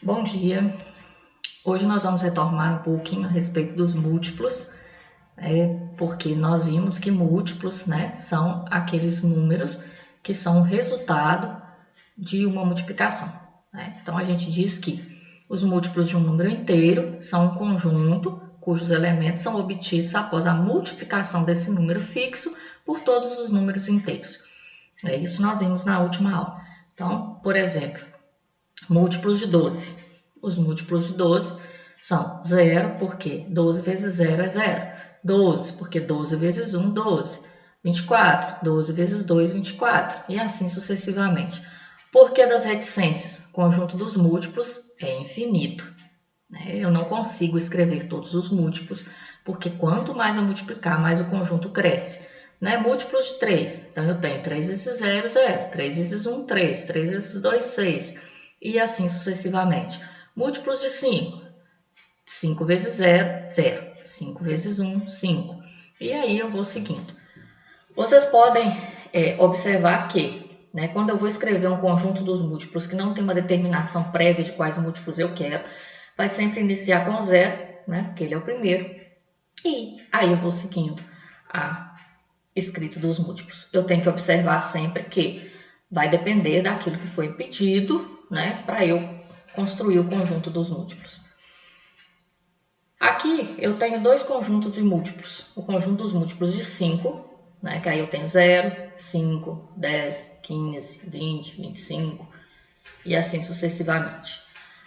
Bom dia! Hoje nós vamos retomar um pouquinho a respeito dos múltiplos, porque nós vimos que múltiplos, são aqueles números que são o resultado de uma multiplicação. Então a gente diz que os múltiplos de um número inteiro são um conjunto cujos elementos são obtidos após a multiplicação desse número fixo por todos os números inteiros. Isso nós vimos na última aula. Então, por exemplo, múltiplos de 12. Os múltiplos de 12 são 0, porque 12 vezes 0 é 0. 12, porque 12 vezes 1, 12. 24, 12 vezes 2, 24. E assim sucessivamente. Por que das reticências? O conjunto dos múltiplos é infinito. Eu não consigo escrever todos os múltiplos, porque quanto mais eu multiplicar, mais o conjunto cresce. Múltiplos de 3. Então, eu tenho 3 vezes 0, 0. 3 vezes 1, 3. 3 vezes 2, 6. E assim sucessivamente. Múltiplos de 5. 5 vezes 0, 0. 5 vezes 1, 5. E aí eu vou seguindo. Vocês podem observar que, quando eu vou escrever um conjunto dos múltiplos que não tem uma determinação prévia de quais múltiplos eu quero, vai sempre iniciar com 0, porque ele é o primeiro. E aí eu vou seguindo a escrita dos múltiplos. Eu tenho que observar sempre que vai depender daquilo que foi pedido, para eu construir o conjunto dos múltiplos. Aqui eu tenho dois conjuntos de múltiplos. O conjunto dos múltiplos de 5, que aí eu tenho 0, 5, 10, 15, 20, 25 e assim sucessivamente.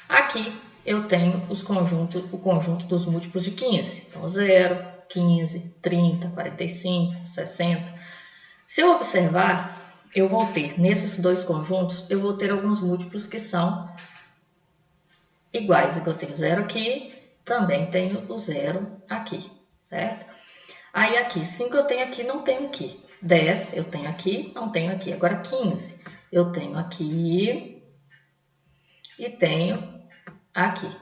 Aqui eu tenho o conjunto dos múltiplos de 15. Então 0, 15, 30, 45, 60. Se eu observar, eu vou ter, nesses dois conjuntos, eu vou ter alguns múltiplos que são iguais. Eu tenho 0 aqui, também tenho o 0 aqui, certo? Aí aqui, 5 eu tenho aqui, não tenho aqui. 10 eu tenho aqui, não tenho aqui. Agora 15 eu tenho aqui e tenho aqui.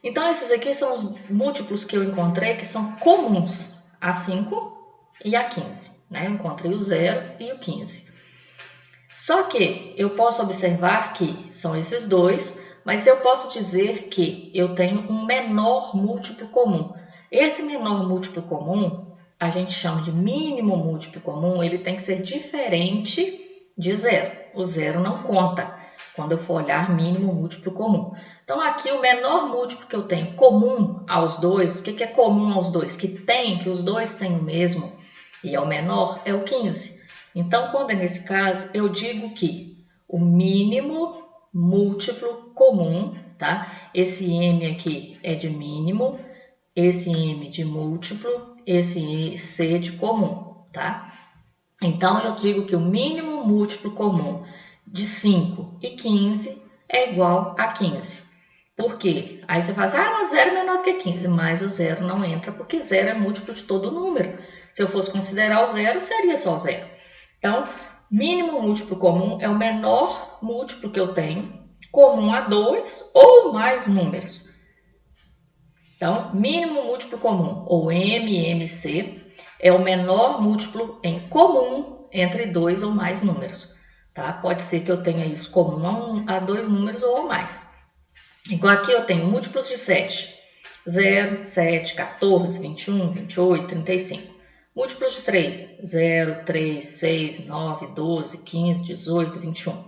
Então, esses aqui são os múltiplos que eu encontrei que são comuns a 5 e a 15. Eu encontrei o 0 e o 15. Só que eu posso observar que são esses dois, mas eu posso dizer que eu tenho um menor múltiplo comum. Esse menor múltiplo comum, a gente chama de mínimo múltiplo comum, ele tem que ser diferente de 0. O 0 não conta quando eu for olhar mínimo múltiplo comum. Então, aqui o menor múltiplo que eu tenho comum aos dois, o que é comum aos dois? Que os dois têm o mesmo e é o menor, é o 15. Então, quando é nesse caso, eu digo que o mínimo múltiplo comum, tá? Esse M aqui é de mínimo, esse M de múltiplo, esse C de comum, tá? Então, eu digo que o mínimo múltiplo comum de 5 e 15 é igual a 15. Por quê? Aí você fala assim, mas 0 é menor do que 15, mas o 0 não entra porque 0 é múltiplo de todo número. Se eu fosse considerar o 0, seria só 0. Então, mínimo múltiplo comum é o menor múltiplo que eu tenho, comum a 2 ou mais números. Então, mínimo múltiplo comum, ou MMC, é o menor múltiplo em comum entre 2 ou mais números. Tá? Pode ser que eu tenha isso comum a 2 números ou mais. Igual aqui eu tenho múltiplos de 7. 0, 7, 14, 21, 28, 35. Múltiplos de 3. 0, 3, 6, 9, 12, 15, 18, 21.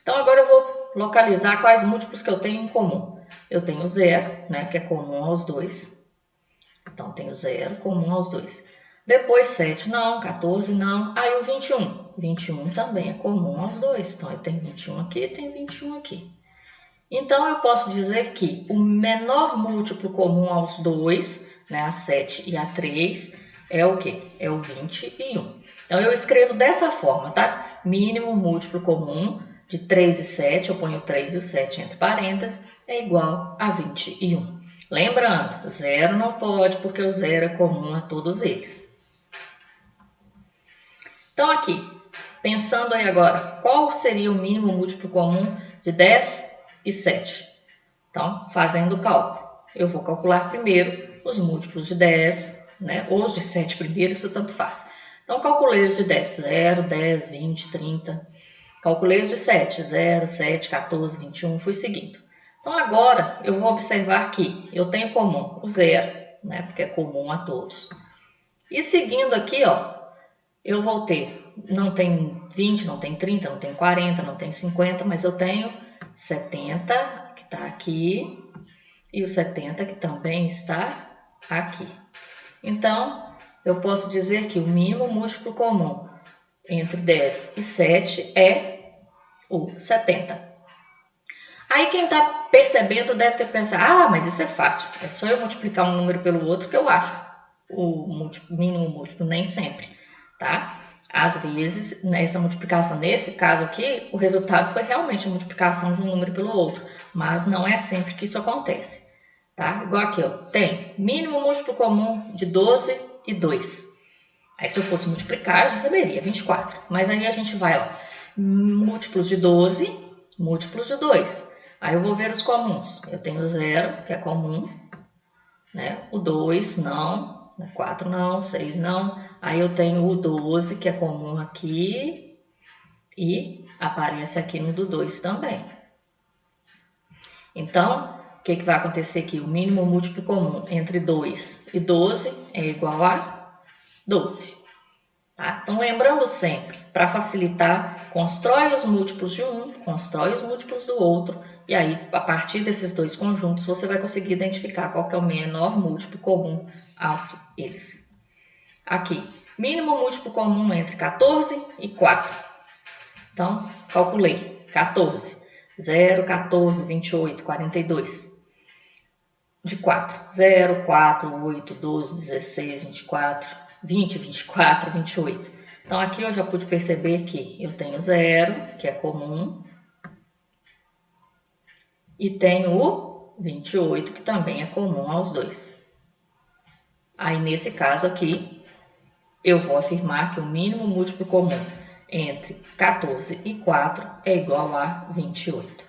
Então, agora eu vou localizar quais múltiplos que eu tenho em comum. Eu tenho 0, que é comum aos dois. Então, tenho 0, comum aos dois. Depois 7 não, 14 não. Aí o 21. 21 também é comum aos dois. Então, eu tenho 21 aqui e tenho 21 aqui. Então, eu posso dizer que o menor múltiplo comum aos dois, a 7 e a 3, é o quê? É o 21. Então, eu escrevo dessa forma, tá? Mínimo múltiplo comum de 3 e 7, eu ponho o 3 e o 7 entre parênteses, é igual a 21. Lembrando, 0 não pode, porque o 0 é comum a todos eles. Então, aqui, pensando aí agora, qual seria o mínimo múltiplo comum de 10 e 7? Então, fazendo o cálculo, eu vou calcular primeiro os múltiplos de 10, ou os de 7 primeiro, isso tanto faz. Então, calculei os de 10, 0, 10, 20, 30. Calculei os de 7, 0, 7, 14, 21, fui seguindo. Então, agora, eu vou observar que eu tenho comum o 0, né, porque é comum a todos. E seguindo aqui, ó, eu vou ter, não tem 20, não tem 30, não tem 40, não tem 50, mas eu tenho 70, que está aqui, e o 70, que também está aqui. Então, eu posso dizer que o mínimo múltiplo comum entre 10 e 7 é o 70. Aí quem está percebendo deve ter pensado, mas isso é fácil, é só eu multiplicar um número pelo outro que eu acho o mínimo múltiplo, nem sempre, tá? Às vezes, nessa multiplicação, nesse caso aqui, o resultado foi realmente a multiplicação de um número pelo outro, mas não é sempre que isso acontece, tá? Igual aqui, ó, tem mínimo múltiplo comum de 12 e 2. Aí se eu fosse multiplicar, eu já saberia, 24. Mas aí a gente vai, ó, múltiplos de 12, múltiplos de 2. Aí eu vou ver os comuns. Eu tenho o 0, que é comum, né? O 2, não. 4 não, 6 não. Aí eu tenho o 12, que é comum aqui. E aparece aqui no do 2 também. Então, o que vai acontecer aqui? O mínimo múltiplo comum entre 2 e 12 é igual a 12. Tá? Então, lembrando sempre, para facilitar, constrói os múltiplos de um, constrói os múltiplos do outro, e aí, a partir desses dois conjuntos, você vai conseguir identificar qual que é o menor múltiplo comum entre eles. Aqui, mínimo múltiplo comum entre 14 e 4. Então, calculei. 14, 0, 14, 28, 42. De 4, 0, 4, 8, 12, 16, 24, 20, 24, 28. Então, aqui eu já pude perceber que eu tenho 0, que é comum, e tenho o 28, que também é comum aos dois. Aí, nesse caso aqui, eu vou afirmar que o mínimo múltiplo comum entre 14 e 4 é igual a 28.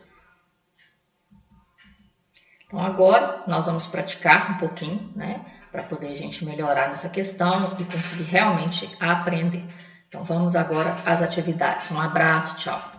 Então, agora, nós vamos praticar um pouquinho, né? Para poder a gente melhorar nessa questão e conseguir realmente aprender. Então, vamos agora às atividades. Um abraço, tchau!